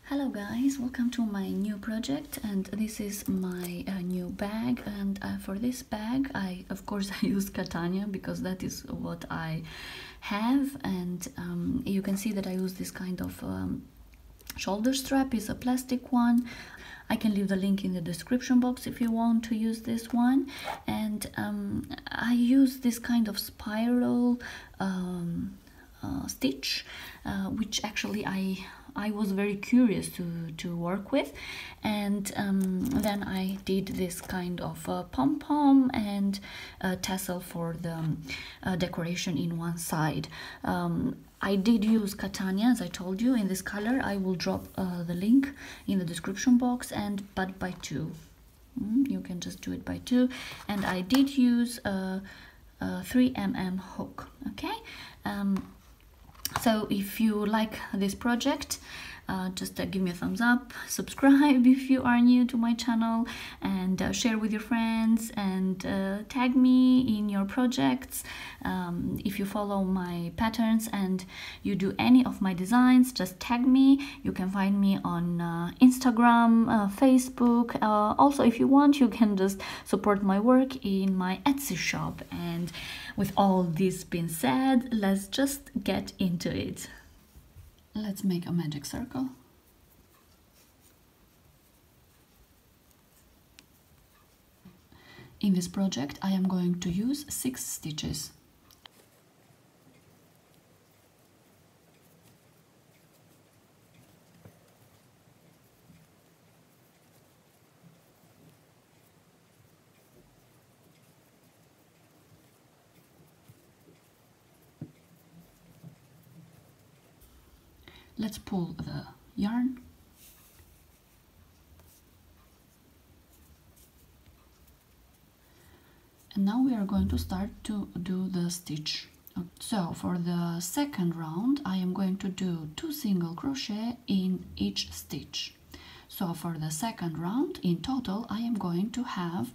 Hello guys, welcome to my new project, and this is my new bag. And for this bag of course I use Catania because that is what I have. And you can see that I use this kind of shoulder strap. Is a plastic one. I can leave the link in the description box if you want to use this one. And I use this kind of spiral stitch, which actually I was very curious to work with. And then I did this kind of pom-pom and tassel for the decoration in one side. I did use Catania, as I told you, in this color. I will drop the link in the description box, but by two. You can just do it by two. And I did use a 3mm hook. Okay. So if you like this project, just give me a thumbs up, subscribe if you are new to my channel, and share with your friends, and tag me in your projects. If you follow my patterns and you do any of my designs, just tag me. You can find me on Instagram, Facebook. Also, if you want, you can just support my work in my Etsy shop. And with all this being said, let's just get into it. Let's make a magic circle. In this project, I am going to use 6 stitches. Let's pull the yarn. And now we are going to start to do the stitch. So for the second round, I am going to do 2 single crochet in each stitch. So for the second round, in total, I am going to have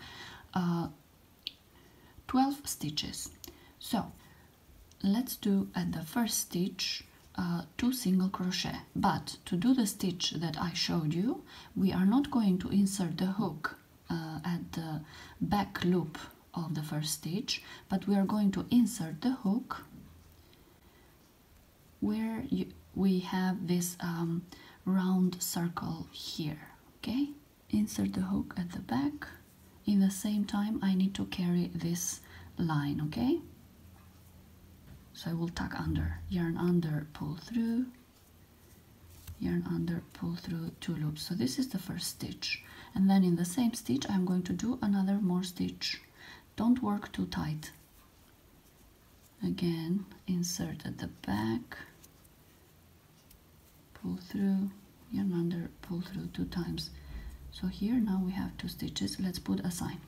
12 stitches. So let's do at the first stitch 2 single crochet, but to do the stitch that I showed you, we are not going to insert the hook at the back loop of the first stitch, but we are going to insert the hook where we have this round circle here. Okay, insert the hook at the back. In the same time, I need to carry this line. Okay, so I will tuck under, yarn under, pull through, yarn under, pull through 2 loops. So this is the first stitch, and then in the same stitch I'm going to do another more stitch. Don't work too tight. Again, insert at the back, pull through, yarn under, pull through 2 times. So here now we have 2 stitches. Let's put a sign.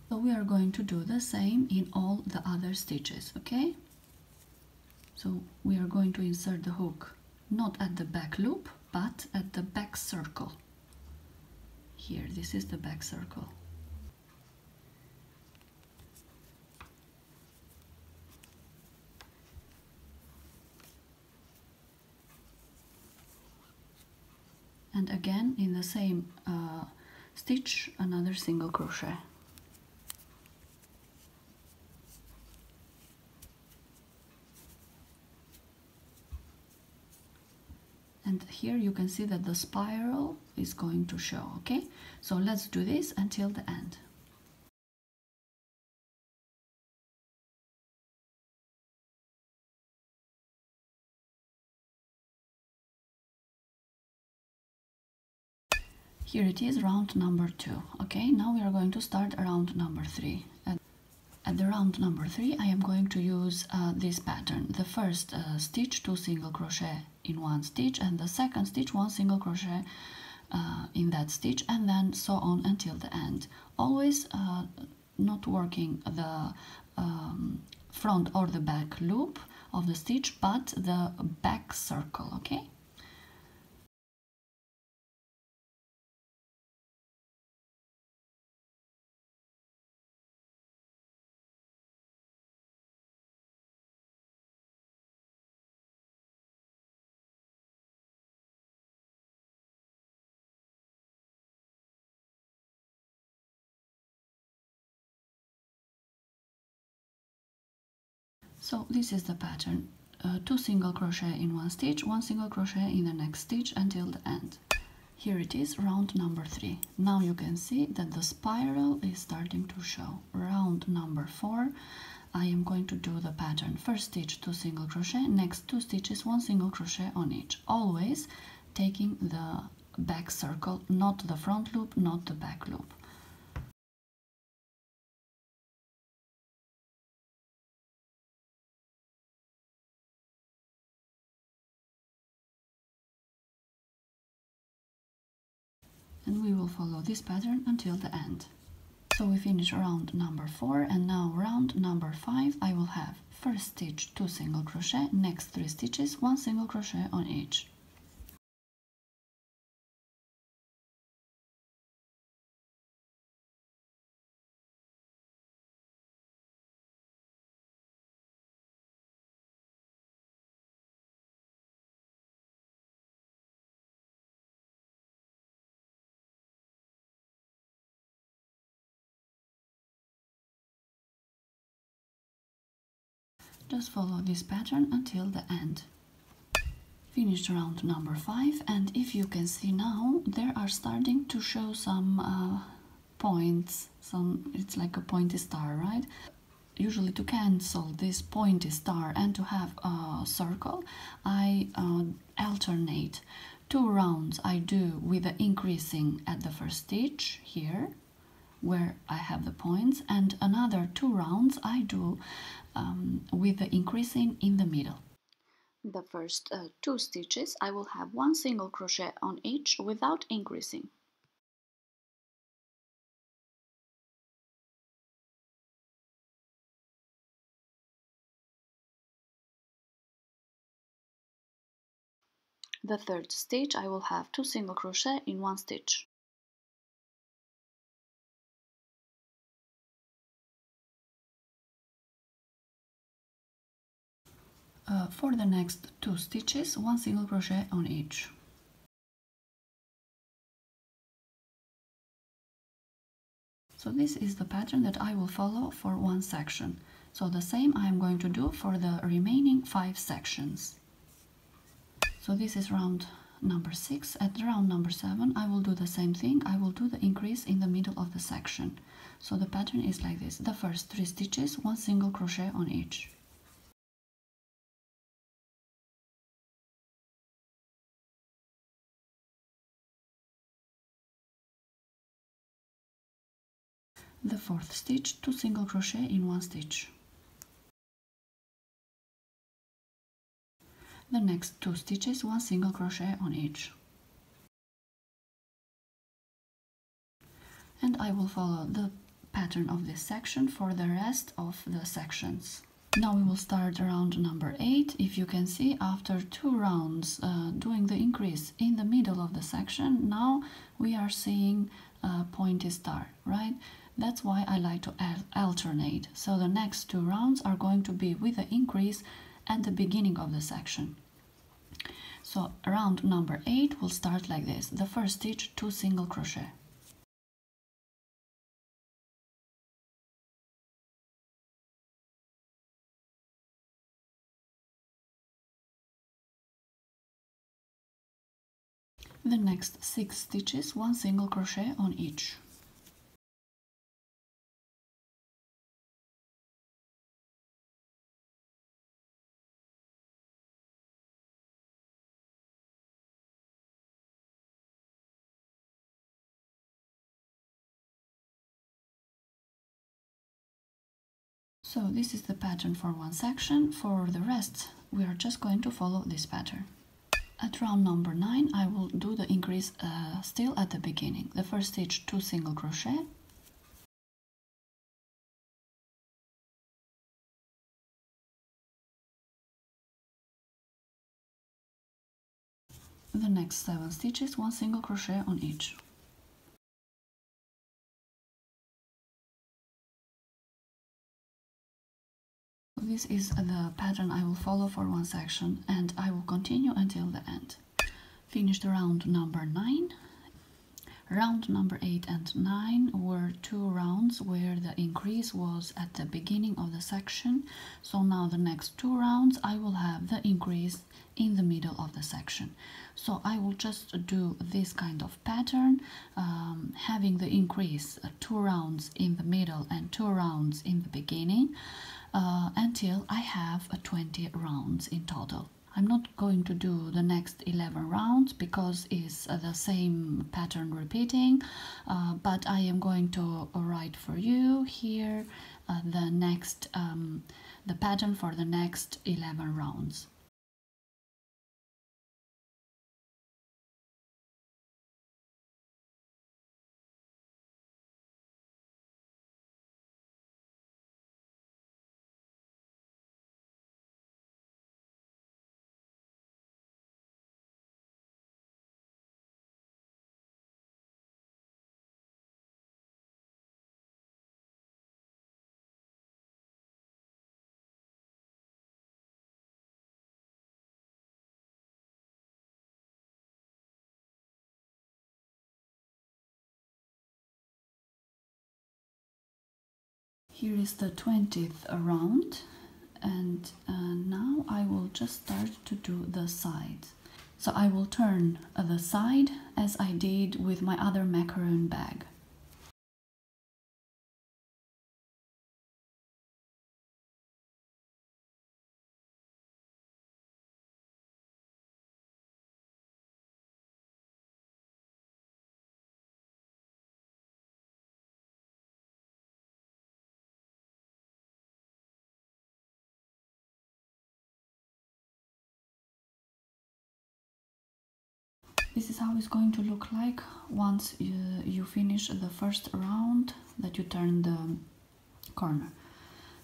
So we are going to do the same in all the other stitches. Okay, so we are going to insert the hook not at the back loop, but at the back circle. Here, this is the back circle. And again, in the same stitch, another single crochet. And here you can see that the spiral is going to show. Okay, so let's do this until the end. Here it is, round number 2. Okay, now we are going to start round number 3. At the round number 3, I am going to use this pattern. The first stitch, 2 single crochet in 1 stitch, and the second stitch, 1 single crochet in that stitch, and then so on until the end. Always not working the front or the back loop of the stitch, but the back circle. Okay. So this is the pattern, 2 single crochet in one stitch, 1 single crochet in the next stitch until the end. Here it is, round number 3. Now you can see that the spiral is starting to show. Round number 4, I am going to do the pattern. First stitch, 2 single crochet, next 2 stitches, 1 single crochet on each. Always taking the back circle, not the front loop, not the back loop. And we will follow this pattern until the end. So we finish round number 4, and now round number 5 I will have first stitch 2 single crochet, next 3 stitches, 1 single crochet on each. Just follow this pattern until the end. Finished round number 5, and if you can see now, there are starting to show some points. It's like a pointy star, right? Usually to cancel this pointy star and to have a circle, I alternate. 2 rounds I do with the increasing at the first stitch here, where I have the points, and another 2 rounds I do with the increasing in the middle. The first 2 stitches I will have 1 single crochet on each without increasing. The third stitch I will have 2 single crochet in 1 stitch. For the next 2 stitches, 1 single crochet on each. So this is the pattern that I will follow for one section. So the same I am going to do for the remaining 5 sections. So this is round number 6. At round number 7 I will do the same thing. I will do the increase in the middle of the section. So the pattern is like this. The first 3 stitches, 1 single crochet on each. The fourth stitch, 2 single crochet in 1 stitch. The next 2 stitches, 1 single crochet on each. And I will follow the pattern of this section for the rest of the sections. Now we will start round number 8. If you can see, after 2 rounds doing the increase in the middle of the section, now we are seeing a pointy star, right? That's why I like to alternate. So the next 2 rounds are going to be with the increase at the beginning of the section. So round number 8 will start like this. The first stitch, 2 single crochet. The next 6 stitches, 1 single crochet on each. So this is the pattern for one section. For the rest, we are just going to follow this pattern. At round number 9, I will do the increase still at the beginning. The first stitch, 2 single crochet. The next 7 stitches, 1 single crochet on each. This is the pattern I will follow for one section, and I will continue until the end. Finished round number 9. Round number 8 and 9 were 2 rounds where the increase was at the beginning of the section. So now the next 2 rounds I will have the increase in the middle of the section. So I will just do this kind of pattern, having the increase 2 rounds in the middle and 2 rounds in the beginning, until I have 20 rounds in total. I'm not going to do the next 11 rounds because it's the same pattern repeating, but I am going to write for you here the pattern for the next 11 rounds. Here is the 20th round, and now I will just start to do the sides. So I will turn the side as I did with my other macaroon bag. This is how it's going to look like once you finish the first round that you turn the corner.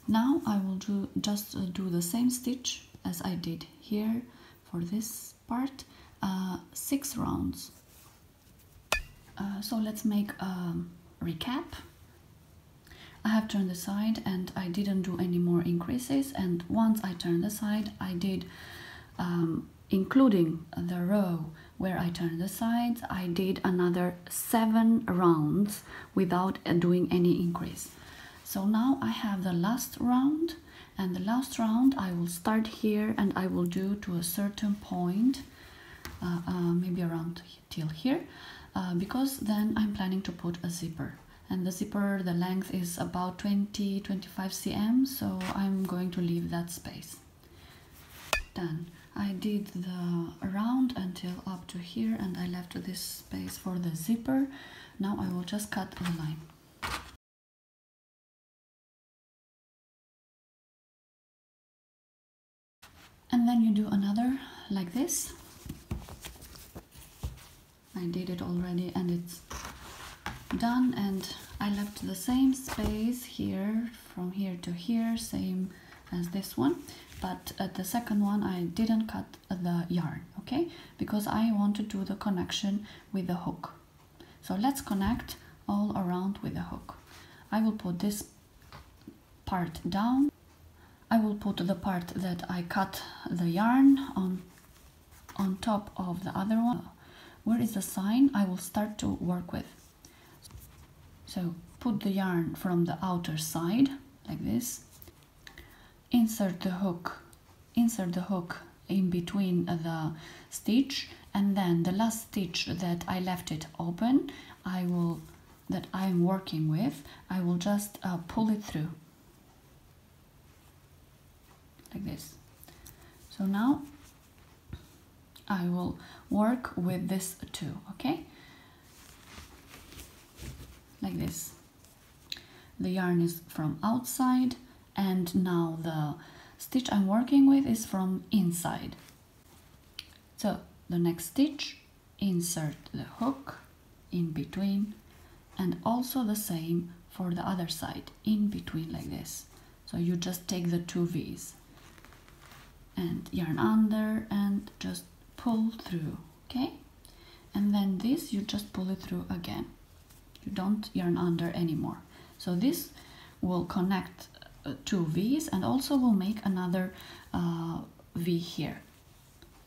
Now I will just do the same stitch as I did here for this part, 6 rounds. So let's make a recap. I have turned the side and I didn't do any more increases, and once I turned the side I did, including the row where I turned the sides, I did another 7 rounds without doing any increase. So now I have the last round, and the last round I will start here and I will do to a certain point, maybe around till here, because then I'm planning to put a zipper, and the zipper, the length is about 20-25 cm, so I'm going to leave that space. Done. I did the round until up to here and I left this space for the zipper. Now I will just cut the line. And then you do another like this. I did it already and it's done, and I left the same space here from here to here, same as this one, but at the second one I didn't cut the yarn, okay, because I want to do the connection with the hook. So let's connect all around with the hook. I will put this part down. I will put the part that I cut the yarn on top of the other one. Where is the sign I will start to work with? So put the yarn from the outer side like this. Insert the hook in between the stitch, and then the last stitch that I left it open, that I'm working with, I will just pull it through like this. So now I will work with this too, okay, like this. The yarn is from outside, and now the stitch I'm working with is from inside. So the next stitch, insert the hook in between, and also the same for the other side, in between like this. So you just take the 2 V's and yarn under and just pull through, okay? And then this you just pull it through again. You don't yarn under anymore. So this will connect 2 V's and also will make another V here.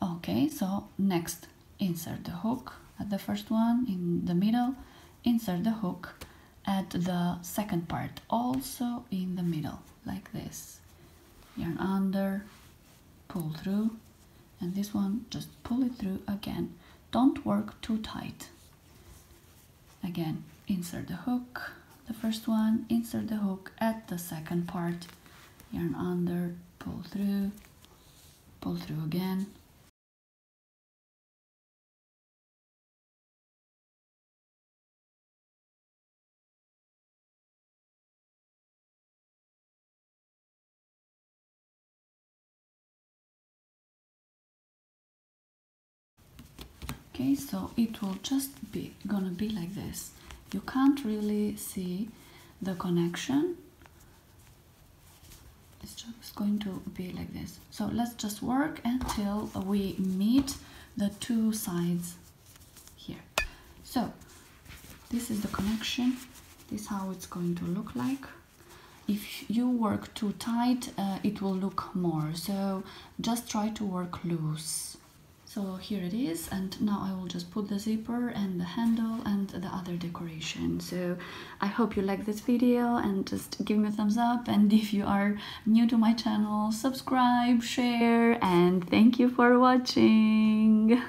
Okay, so next insert the hook at the first one in the middle, insert the hook at the second part, also in the middle, like this. Yarn under, pull through, and this one just pull it through again. Don't work too tight. Again, insert the hook, the first one, insert the hook at the second part, yarn under, pull through again. Okay, so it will just be gonna be like this. You can't really see the connection. It's just going to be like this. So let's just work until we meet the two sides here. So this is the connection. This is how it's going to look like. If you work too tight, it will look more. So just try to work loose. So here it is, and now I will just put the zipper and the handle and the other decoration. So I hope you like this video, and just give me a thumbs up, and if you are new to my channel, subscribe, share, and thank you for watching.